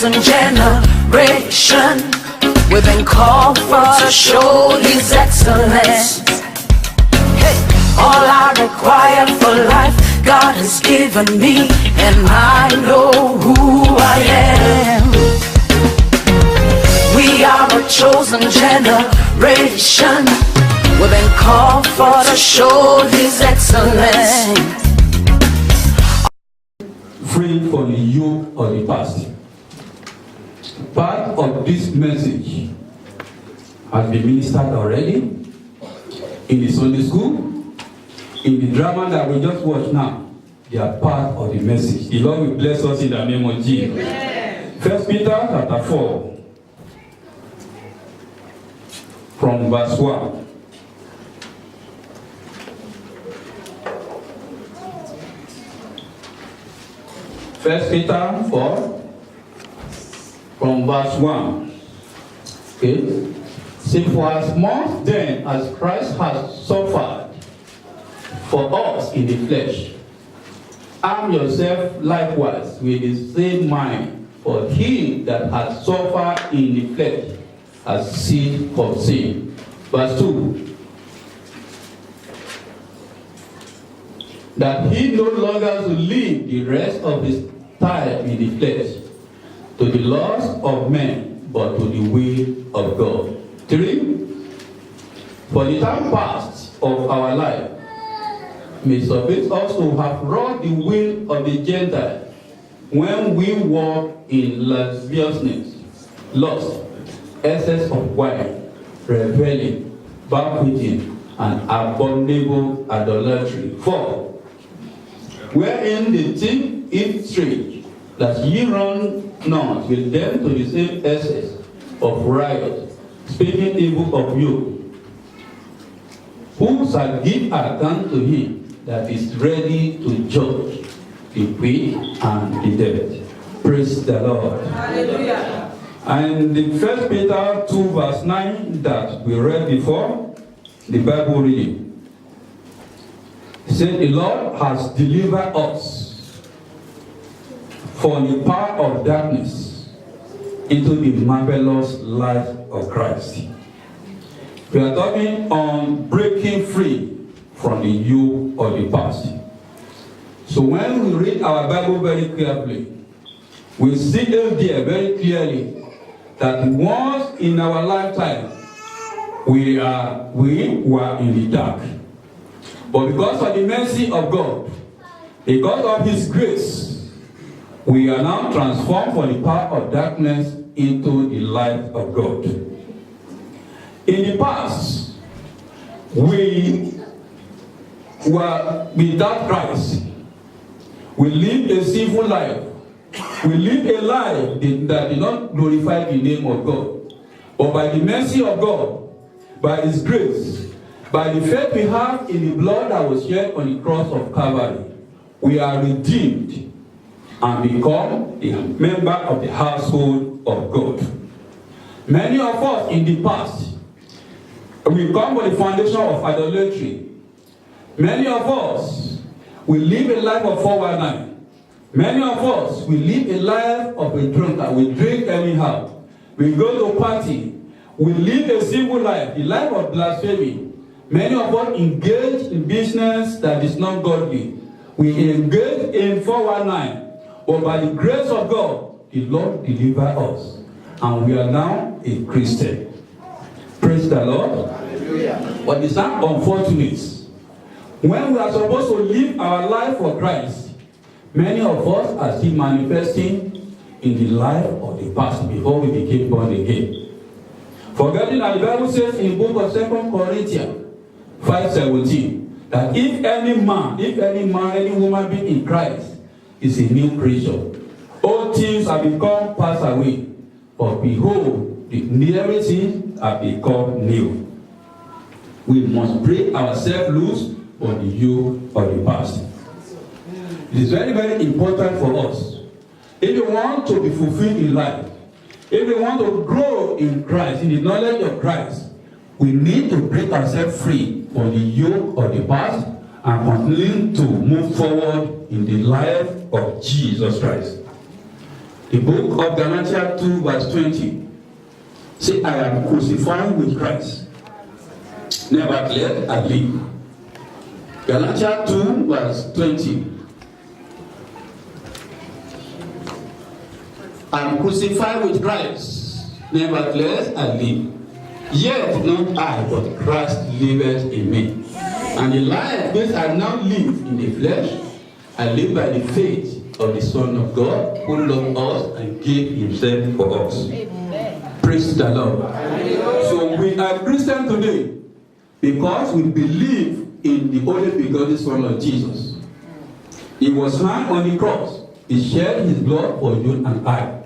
chosen generation. We've been called for to show His excellence. Hey, all I require for life, God has given me, and I know who I am. We are a chosen generation. We've been called for to show His excellence. Free from the yoke of the past. Part of this message has been ministered already in the Sunday school, in the drama that we just watched now. They are part of the message. The Lord will bless us in the name of Jesus. Amen. 1 Peter chapter 4, from verse 1. First Peter 4, from verse 1. Okay. See, for as much then as Christ has suffered for us in the flesh, arm yourself likewise with the same mind, for he that has suffered in the flesh has ceased from sin. Verse 2. That he no longer should live the rest of his time in the flesh, to the lust of men, but to the will of God. 3. For the time past of our life may suffice us to have wrought the will of the Gentiles, when we walk in lasciviousness, lust, excess of wine, revelling, banqueting, and abominable idolatry. 4. Wherein the thief eat straight, that ye run not with them to the same excess of riot, speaking evil of you, who shall give account to him that is ready to judge the quick and the dead. Praise the Lord. Hallelujah. And the 1 Peter 2 verse 9 that we read before, the Bible reading, it said, the Lord has delivered us from the power of darkness into the marvelous light of Christ. We are talking on breaking free from the yoke of the past. So when we read our Bible very carefully, we see there very clearly that once in our lifetime we were in the dark. But because of the mercy of God, because of His grace, we are now transformed from the power of darkness into the light of God. In the past, we were without Christ. We lived a sinful life. We lived a life that did not glorify the name of God. But by the mercy of God, by His grace, by the faith we have in the blood that was shed on the cross of Calvary, we are redeemed and become a member of the household of God. Many of us in the past, we come with the foundation of idolatry. Many of us, we live a life of 419. Many of us, we live a life of a drunkard. We drink anyhow. We go to party. We live a simple life, the life of blasphemy. Many of us engage in business that is not godly. We engage in 419. But by the grace of God, the Lord delivered us. And we are now a Christian. Praise the Lord. Hallelujah. But it's not unfortunate. When we are supposed to live our life for Christ, many of us are still manifesting in the life of the past before we became born again. Forgetting that the Bible says in the book of 2 Corinthians 5:17, that if any man, any woman be in Christ, is a new creature. All things have become passed away, but behold, the everything have become new. We must break ourselves loose from the yoke of the past. It is very, very important for us. If you want to be fulfilled in life, if we want to grow in Christ, in the knowledge of Christ, we need to break ourselves free from the yoke of the past and continue to move forward in the life of Jesus Christ. The book of Galatians 2 verse 20. Say, I am crucified with Christ. Nevertheless, I live. Galatians 2 verse 20. I am crucified with Christ. Nevertheless, I live. Yet not I, but Christ liveth in me. And the life which I now live in the flesh, I live by the faith of the Son of God, who loved us and gave himself for us. Amen. Praise the Lord. Amen. So we are Christians today because we believe in the only begotten Son of Jesus. He was hung on the cross. He shed his blood for you and I.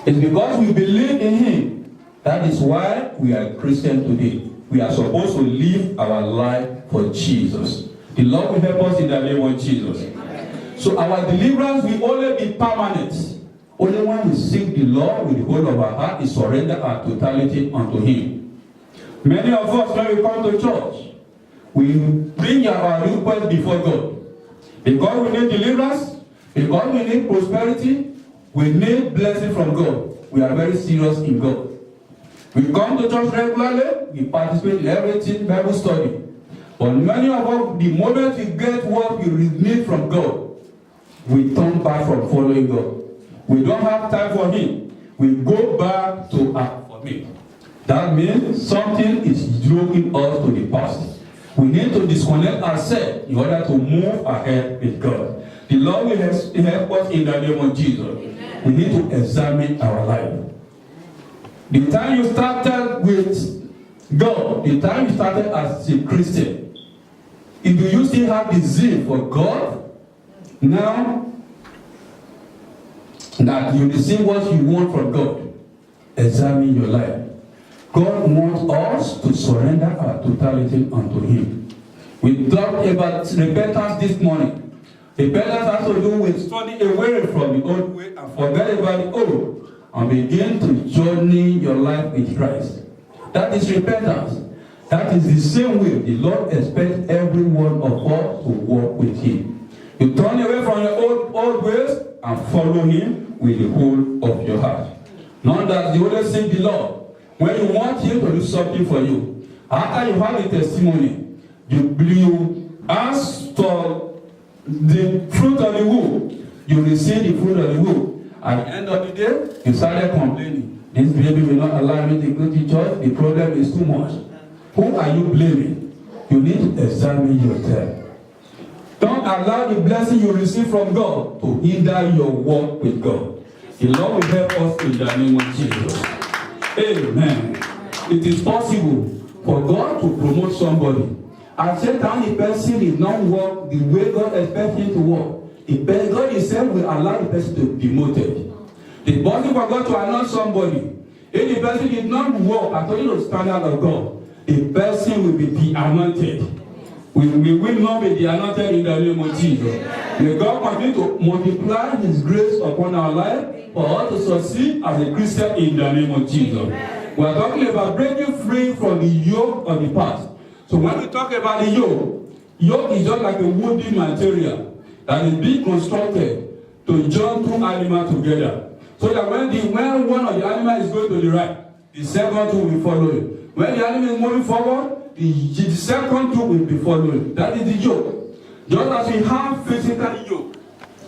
It's because we believe in him. That is why we are Christian today. We are supposed to live our life for Jesus. The Lord will help us in the name of Jesus. So our deliverance will only be permanent. Only when we seek the Lord with the whole of our heart, we surrender our totality unto him. Many of us, when we come to church, we bring our request before God. Because we need deliverance, because we need prosperity, we need blessing from God. We are very serious in God. We come to church regularly, we participate in everything, Bible study. But many of us, the moment we get what we need from God, we turn back from following God. We don't have time for him. We go back to act for him. That means something is drawing us to the past. We need to disconnect ourselves in order to move ahead with God. The Lord will help us in the name of Jesus. Amen. We need to examine our life. The time you started with God, the time you started as a Christian, if you still have the zeal for God, now that you receive what you want from God, examine your life. God wants us to surrender our totality unto him. We talked about repentance this morning. Repentance has to do with turning away from the old way and forget about the old and begin to journey your life with Christ. That is repentance. That is the same way the Lord expects every one of us to walk with him. You turn away from your old ways and follow him with the whole of your heart. Not that you only seek the Lord when you want him to do something for you. After you have a testimony, you ask for the fruit of the womb. You receive the fruit of the womb. At the end of the day, you started complaining. This baby will not allow me to go to church. The problem is too much. Who are you blaming? You need to examine yourself. Don't allow the blessing you receive from God to hinder your walk with God. The Lord will help us in the name of Jesus. Amen. It is possible for God to promote somebody. At the time the person did not walk the way God expects him to walk, God himself will allow the person to be demoted. The possible for God to anoint somebody. If the person did not walk according to the standard of God, the person will be de-anointed. We will not be de-anointed in the name of Jesus. May God continue to multiply his grace upon our life for us to succeed as a Christian in the name of Jesus. We are talking about breaking free from the yoke of the past. So when we talk about the yoke is just like a wooden material that is being constructed to join two animals together. So that when one of the animals is going to the right, the second two will follow it. When the animal is moving forward, the second two will be following. That is the yoke. Just as we have physical yoke,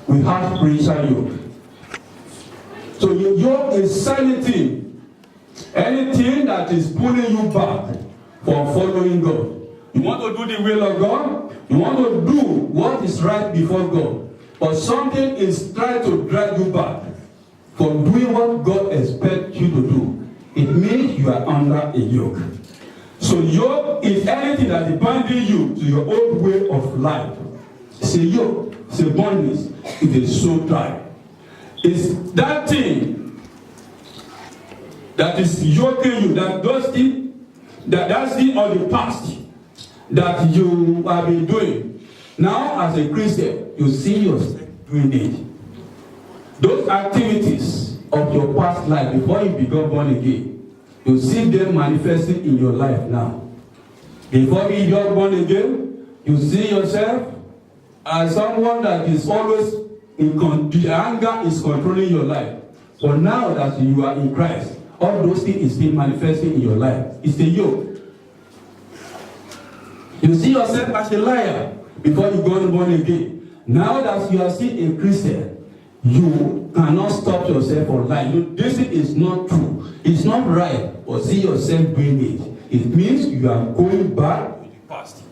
we have spiritual yoke. So your yoke is anything that is pulling you back from following God. You want to do the will of God. You want to do what is right before God. But something is trying to drag you back from doing what God expects you to do. It means you are under a yoke. So yoke is anything that is binding you to your old way of life. It's a yoke. It's a bondage. It is so tight. It's that thing that is yoking you, that's the of the past that you have been doing. Now, as a Christian, you see yourself doing it. Those activities of your past life before you become born again, you see them manifesting in your life now. Before you become born again, you see yourself as someone that is always the anger is controlling your life. But now that you are in Christ, all those things is still manifesting in your life. It's a yoke. You see yourself as a liar before you got born again. Now that you are still a Christian, you cannot stop yourself from lying. This is not true. It's not right. But see yourself doing it. It means you are going back to the past.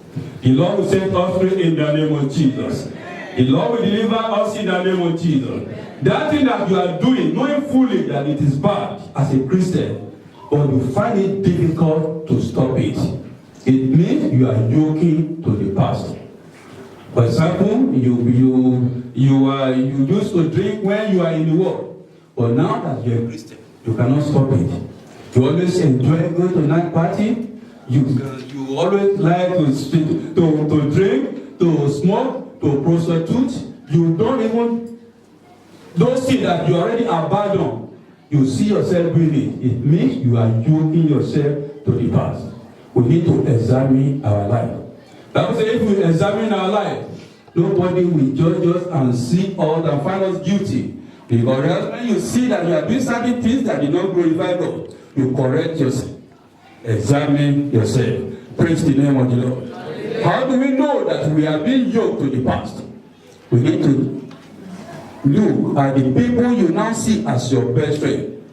The Lord will set us free in the name of Jesus. The Lord will deliver us in the name of Jesus. That thing that you are doing, knowing fully that it is bad as a Christian, but you find it difficult to stop it. It means you are yoking to the past. For example, you used to drink when you are in the world, but now that you are a Christian, you cannot stop it. You always enjoy going to night party. You always like to drink, to smoke, to prostitute. You don't even, those things that you already abandoned, you see yourself doing it. It means you are yoking yourself to the past. We need to examine our life. That means if we examine our life, nobody will judge us and see all and find us guilty. Because when you see that you are doing certain things that did not glorify God, you correct yourself. Examine yourself. Praise the name of the Lord. How do we know that we are being yoked to the past? We need to look at the people you now see as your best friend.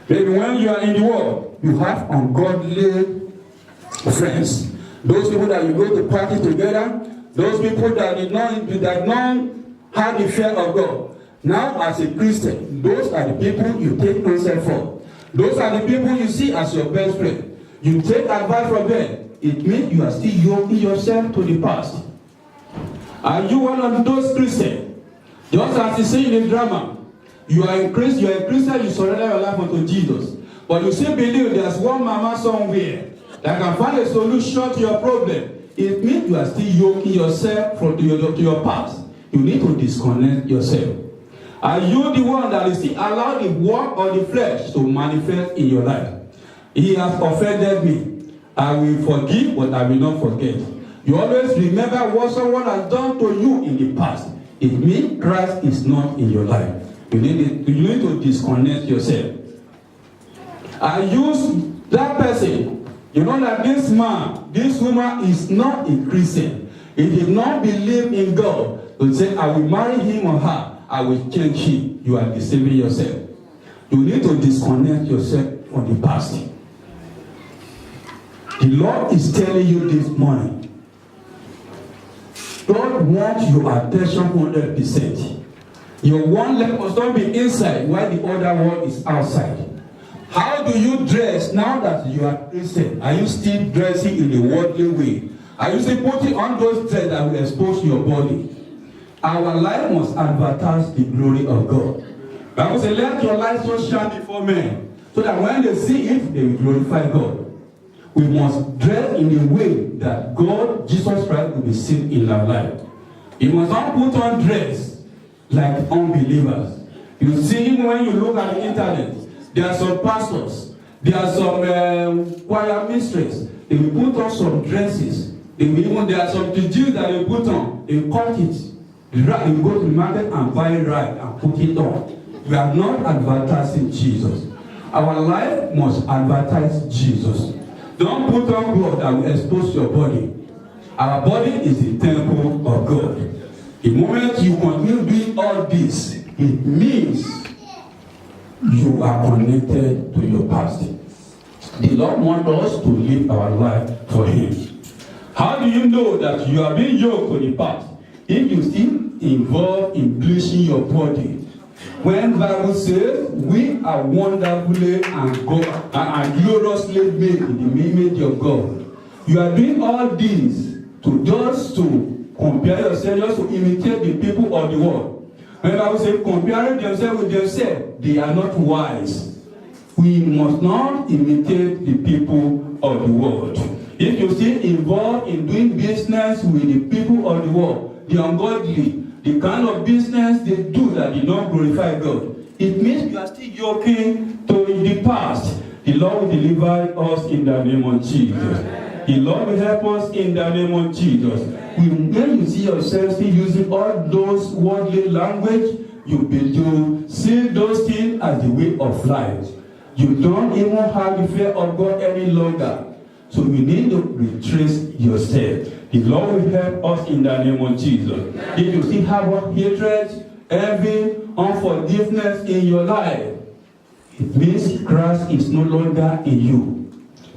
Maybe when you are in the world, you have ungodly friends. Those people that you go to party together, those people that did not have the fear of God. Now, as a Christian, those are the people you take counsel from. Those are the people you see as your best friend. You take advice from them. It means you are still yoking yourself to the past. Are you one of those Christians? Just as you see in the drama, you are a Christian, you surrender your life unto Jesus. But you still believe there's one mama somewhere that can find a solution to your problem. It means you are still yoking yourself to your past. You need to disconnect yourself. Are you the one that is still allowed the work of the flesh to manifest in your life? He has offended me. I will forgive, but I will not forget. You always remember what someone has done to you in the past. It means Christ is not in your life. You need to disconnect yourself. Are you that person? You know that this man, this woman is not a Christian. He did not believe in God to say, I will marry him or her. I will change him. You are deceiving yourself. You need to disconnect yourself from the past. The Lord is telling you this morning, God wants your attention 100%. Your one leg must not be inside while the other one is outside. How do you dress now that you are Christian? Are you still dressing in a worldly way? Are you still putting on those dresses that will expose your body? Our life must advertise the glory of God. Bible says, let your light so shine before men, so that when they see it, they will glorify God. We must dress in a way that God, Jesus Christ, will be seen in our life. You must not put on dress like unbelievers. You see, even when you look at the internet, there are some pastors, there are some choir mistresses. They will put on some dresses. There are some Jews that they put on. They cut it. They go to the market and buy it right and put it on. We are not advertising Jesus. Our life must advertise Jesus. Don't put on clothes that will expose your body. Our body is the temple of God. The moment you continue doing all this, it means you are connected to your past. The Lord wants us to live our life for Him. How do you know that you are being yoked to the past? If you still involved in bleaching your body. When the Bible says we are wonderfully and gloriously made in the image of God, you are doing all this to compare yourself, just to imitate the people of the world. When the Bible says comparing themselves with themselves, they are not wise. We must not imitate the people of the world. If you still involved in doing business with the people of the world, the ungodly, the kind of business they do that did not glorify God, it means you are still yoking to the past. The Lord will deliver us in the name of Jesus. The Lord will help us in the name of Jesus. When you see yourself still using all those worldly language, you see those things as the way of life. You don't even have the fear of God any longer. So you need to retrace yourself. The Lord will help us in the name of Jesus. If you still have hatred, envy, unforgiveness in your life, it means Christ is no longer in you.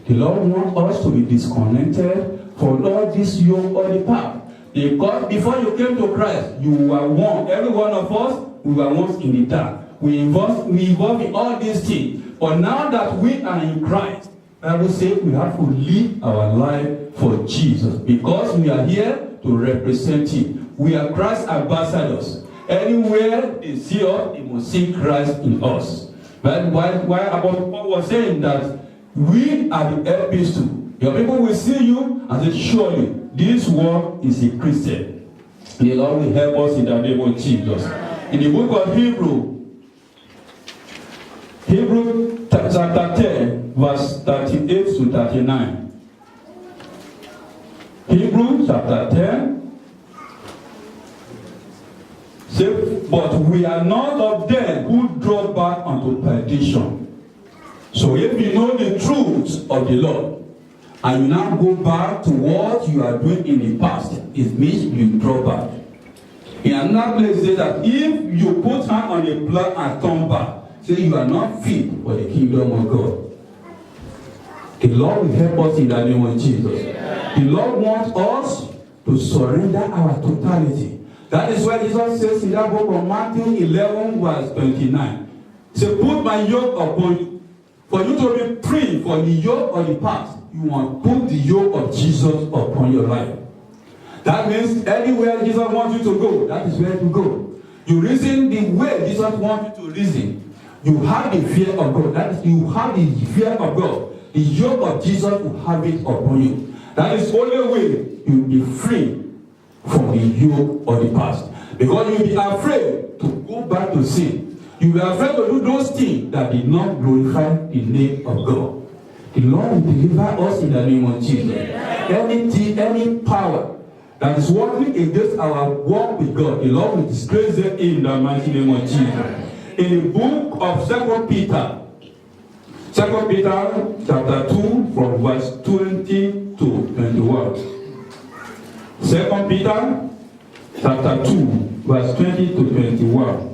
The Lord wants us to be disconnected from all this yoke of the path. Because before you came to Christ, you were one. Every one of us, we were once in the dark. We involved in all these things. But now that we are in Christ, I will say we have to live our life for Jesus. Because we are here to represent Him. We are Christ's ambassadors. Anywhere they see us, they must see Christ in us. But why Apostle Paul was saying that we are the epistle. Your people will see you and say, surely this one is a Christian. The Lord will help us in the name of Jesus. In the book of Hebrews chapter 10, verse 38 to 39. Hebrews chapter 10 says, but we are not of them who draw back unto perdition. So if you know the truth of the Lord, and you now go back to what you are doing in the past, it means you draw back. In another place, it says that if you put hand on a plow and turn back, say you are not fit for the kingdom of God. The Lord will help us in the name of Jesus. The Lord wants us to surrender our totality. That is why Jesus says in that book of Matthew 11, verse 29. He said, put my yoke upon you. For you to be free from the yoke of the past, you want to put the yoke of Jesus upon your life. That means anywhere Jesus wants you to go, that is where to go. You reason the way Jesus wants you to reason. You have the fear of God. That is, you have the fear of God. The yoke of Jesus will have it upon you. That is the only way you will be free from the yoke of the past. Because you will be afraid to go back to sin. You will be afraid to do those things that did not glorify the name of God. The Lord will deliver us in the name of Jesus. Any power that is working against our walk with God, the Lord will disgrace them in the mighty name of Jesus. In the book of 2 Peter chapter 2 from verse 20 to 21. 2 Peter chapter 2 verse 20 to 21.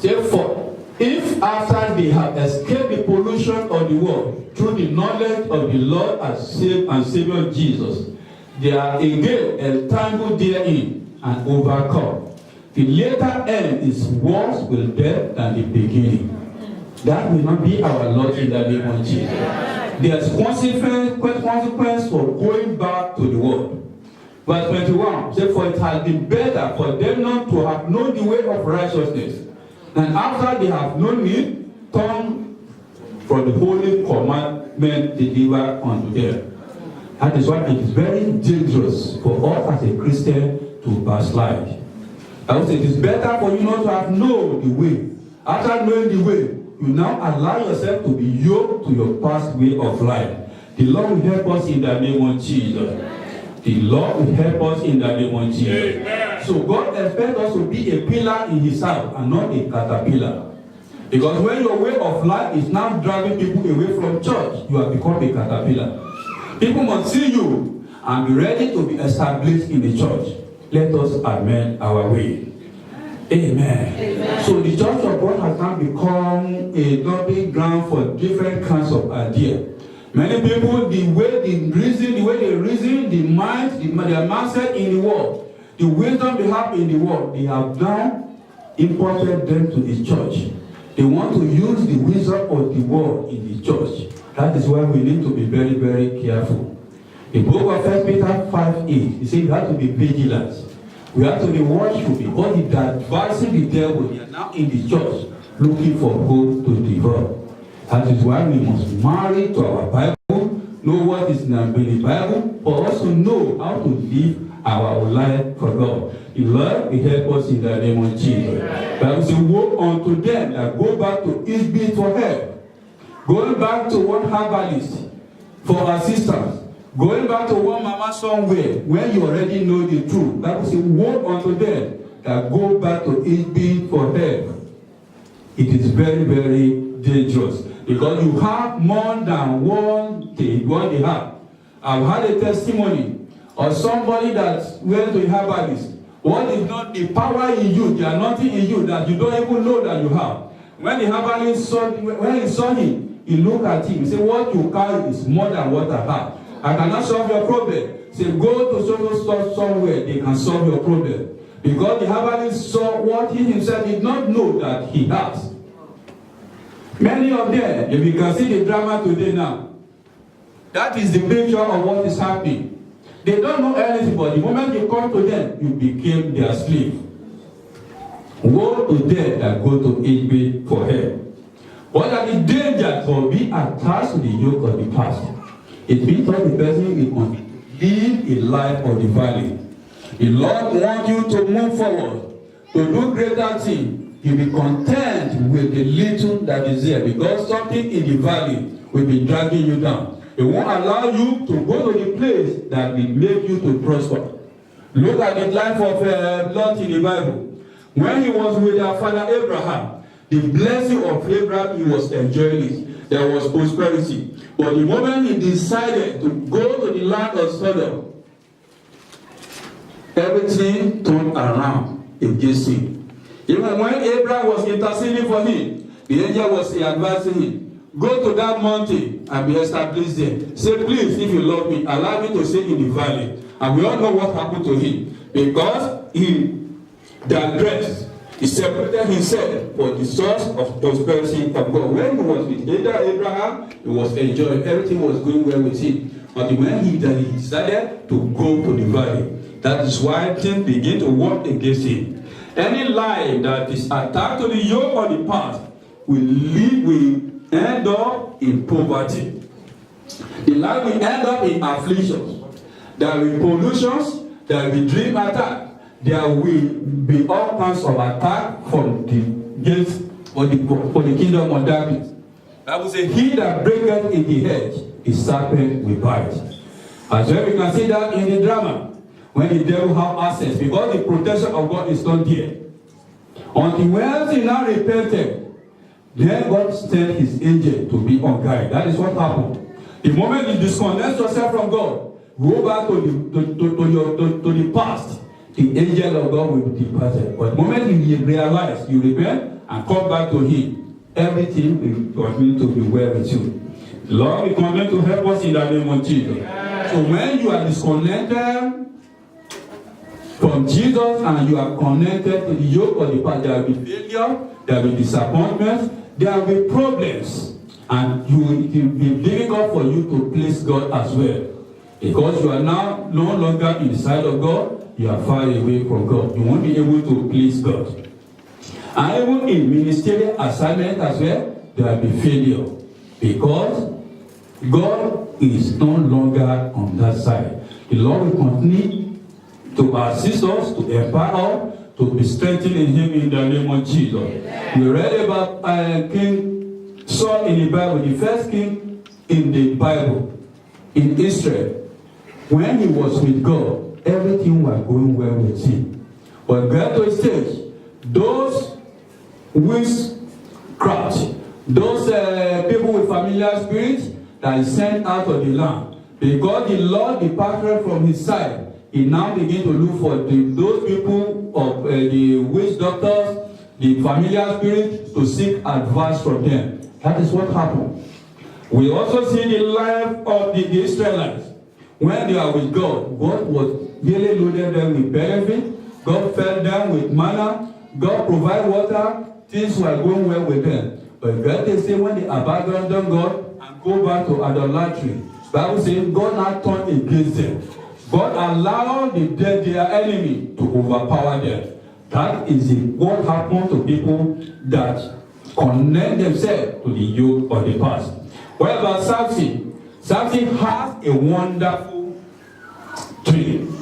Therefore, if after they have escaped the pollution of the world through the knowledge of the Lord and Savior Jesus, they are again entangled therein and overcome, the later end is worse with death than the beginning. That will not be our Lord in the name of Jesus. There's consequence for going back to the world. Verse 21 says, for it has been better for them not to have known the way of righteousness, and after they have known it, turn from the holy commandment delivered unto them. That is why it is very dangerous for us as a Christian to backslide. I would say it is better for you not to have known the way. After knowing the way, you now allow yourself to be yoked to your past way of life. The Lord will help us in the name of Jesus. The Lord will help us in the name of Jesus. Amen. So God expects us to be a pillar in His house and not a caterpillar. Because when your way of life is now driving people away from church, you have become a caterpillar. People must see you and be ready to be established in the church. Let us amend our way. Amen. Amen. So the church of God has now become a dumping ground for different kinds of ideas. Many people, the way they reason, the mind, their mindset in the world, the wisdom they have in the world, they have now imported them to the church. They want to use the wisdom of the world in the church. That is why we need to be very, very careful. The book of 1 Peter 5:8, he says you have to be vigilant. We have to be watchful because they are advising the devil. They are now in the church looking for hope to devour. That is why we must marry to our Bible, know what is in the Bible, but also know how to live our life for God. The Lord will help us in the name of Jesus. Bible says, woe unto them that go back to Israel for help. Going back to one herbalist for assistance. Going back to one mama somewhere when you already know the truth. Bible says, woe unto them that go back to Israel for help. It is very, very dangerous. Because you have more than one thing, what they have. I've had a testimony of somebody that went to a herbalist. What is not the power in you, the anointing in you that you don't even know that you have. When the herbalist when he saw him, he looked at him. He said, what you carry is more than what I have. I cannot solve your problem. He said, go to social store somewhere, they can solve your problem. Because the herbalist saw what he himself did not know that he has. Many of them, if you can see the drama today now, that is the picture of what is happening. They don't know anything, but the moment you come to them, you became their slave. Woe to them that go to Egypt for help. What are the dangers for being attached to the yoke of the past? It means that the person will live a life of the valley. The Lord wants you to move forward, to do greater things. You'll be content with the little that is there, because something in the valley will be dragging you down. It won't allow you to go to the place that will make you to prosper. Look at the life of Lot in the Bible. When he was with our father Abraham, the blessing of Abraham, he was enjoying it. There was prosperity. But the moment he decided to go to the land of Sodom, everything turned around against him. Even when Abraham was interceding for him, the angel was advising him, go to that mountain and be established there. Say, please, if you love me, allow me to stay in the valley. And we all know what happened to him. Because he digressed. He separated himself for the source of prosperity of God. When he was with Abraham, he was enjoying. Everything was going well with him. But when he decided to go to the valley, that is why things begin to work against him. Any life that is attached to the yoke of the past will end up in poverty. The life will end up in afflictions. There will be pollutions. There will be dream attack. There will be all kinds of attack from the gates for the kingdom of darkness. I will say, he that breaketh in the hedge, his serpent will bite. As well, we can see that in the drama, when the devil have access, because the protection of God is not there. Until when he now repented, then God sent his angel to be on guard. That is what happened. The moment you disconnect yourself from God, go back to the past, the angel of God will be departed. But the moment you realize, you repent and come back to him, everything will continue to be well with you. The Lord will continue to help us in the name of Jesus. So when you are disconnected from Jesus and you are connected to the yoke of the past, there will be failure, there will be disappointment, there will be problems, and it will be difficult for you to please God as well. Because you are now no longer in the side of God, you are far away from God. You won't be able to please God. And even in ministerial assignment as well, there will be failure. Because God is no longer on that side. The Lord will continue to assist us, to empower us, to be strengthened in him in the name of Jesus. Amen. We read about King Saul in the Bible, the first king in the Bible, in Israel. When he was with God, everything was going well with him. But God to a stage, those witchcraft, those people with familiar spirits that he sent out of the land, because the Lord departed from his side, he now began to look for those people of the witch doctors, the familiar spirits, to seek advice from them. That is what happened. We also see the life of the Israelites. When they are with God, God was really loaded them with benefit. God fed them with manna. God provided water. Things were going well with them. But God, they say, when they abandoned God and go back to idolatry, the Bible says God now turned against them. God allowed their enemy to overpower them. That is what happened to people that connect themselves to the yoke of the past. What about Samson? Samson has a wonderful dream.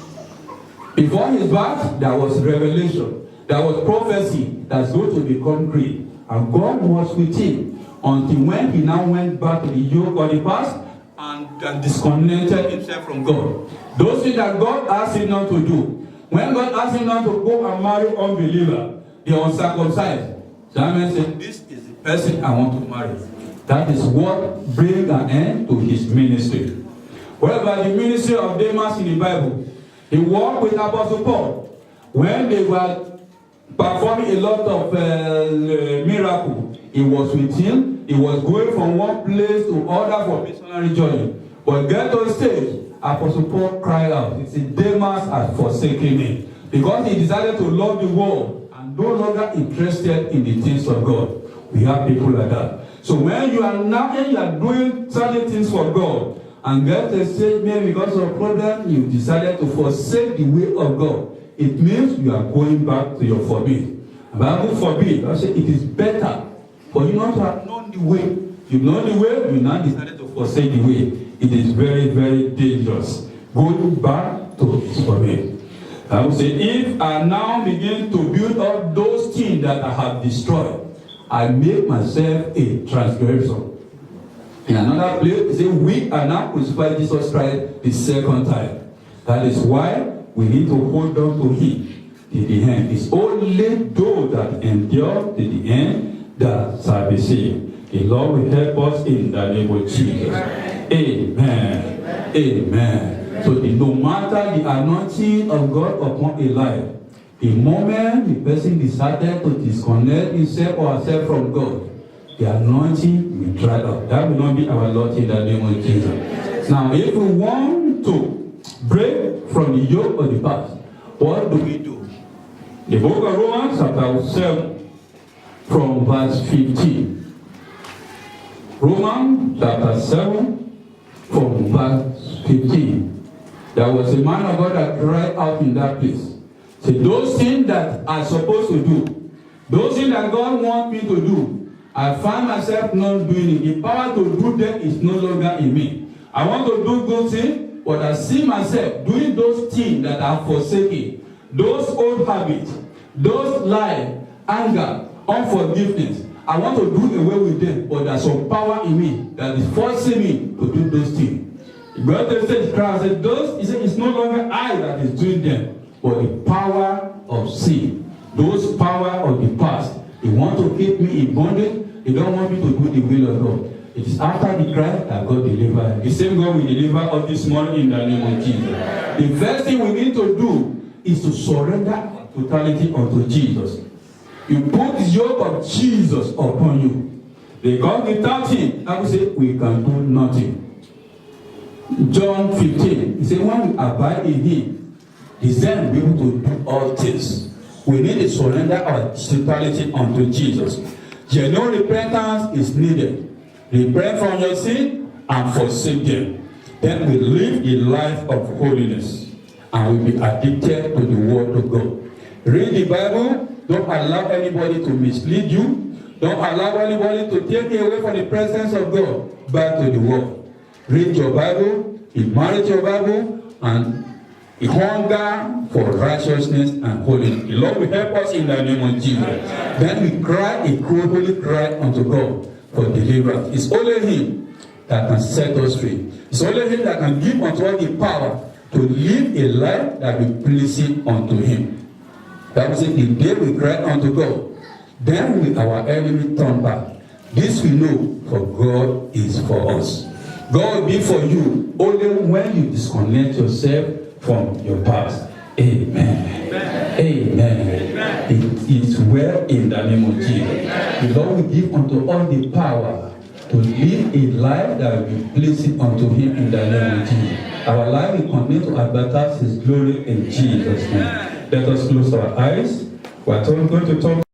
Before his birth, there was revelation. There was prophecy that's going to become great. And God was with him until when he now went back to the yoke of the past and disconnected himself from God. Those things that God asked him not to do. When God asked him not to go and marry unbeliever, the uncircumcised, Samuel said, this is the person I want to marry. That is what brings an end to his ministry. Whereby the ministry of Demas in the Bible, he walked with Apostle Paul when they were performing a lot of miracles. He was with him. He was going from one place to other for missionary journey. But get to the stage, Apostle Paul cried out. He said, Demas has forsaken me. Because he decided to love the world and no longer interested in the things of God. We have people like that. So when you are doing certain things for God, and get to the stage, maybe because of problem, you decided to forsake the way of God. It means you are going back to your forbid. The Bible forbid. I say it is better for you not to have known the way. You know the way, you now decided to forsake the way. It is very, very dangerous. Going back to his forbid. I would say, if I now begin to build up those things that I have destroyed, I make myself a transgressor. In another place, it says, we are now crucified Jesus Christ the second time. That is why we need to hold on to him to the end. It's only those that endure to the end that shall be saved. The Lord will help us in the name of Jesus. Amen. Amen. So no matter the anointing of God upon a life, the moment the person decided to disconnect himself or herself from God, the anointing will dry up. That will not be our Lord in the name of Jesus. Now, if we want to break from the yoke of the past, what do we do? The book of Romans, chapter 7, from verse 15. Romans, chapter 7, from verse 15. There was a man of God that cried out in that place. Say, those things that I'm supposed to do, those things that God wants me to do, I find myself not doing it. The power to do them is no longer in me. I want to do good things, but I see myself doing those things that are forsaken. Those old habits, those lies, anger, unforgiveness. I want to do away with them, but there's some power in me that is forcing me to do those things. God said, Christ said, he said, it's no longer I that is doing them, but the power of sin. Those power of the past. They want to keep me in bondage. They don't want me to do the will of God. It is after the cry that God delivers. The same God will deliver us this morning in the name of Jesus. The first thing we need to do is to surrender totality unto Jesus. You put the yoke of Jesus upon you. Because without him, I will say, we can do nothing. John 15, he said, when we abide in him, he's then able to do all things. We need to surrender our totality unto Jesus. Genuine repentance is needed. Repent from your sin and forsake them. Then we live a life of holiness and we'll be addicted to the word of God. Read the Bible. Don't allow anybody to mislead you. Don't allow anybody to take you away from the presence of God back to the word. Read your Bible, immerse your Bible, and a hunger for righteousness and holiness. The Lord will help us in the name of Jesus. Then we cry a holy cry unto God for deliverance. It's only him that can set us free. It's only him that can give unto us the power to live a life that will be pleasing unto him. That will say, the day we cry unto God, then will our enemy turn back. This we know, for God is for us. God will be for you only when you disconnect yourself from your past. Amen. Amen. Amen. It is well in the name of Jesus. The Lord will give unto all the power to live a life that will be pleasing unto him in the name of Jesus. Our life will continue to advertise his glory in Jesus' name. Let us close our eyes. We are going to talk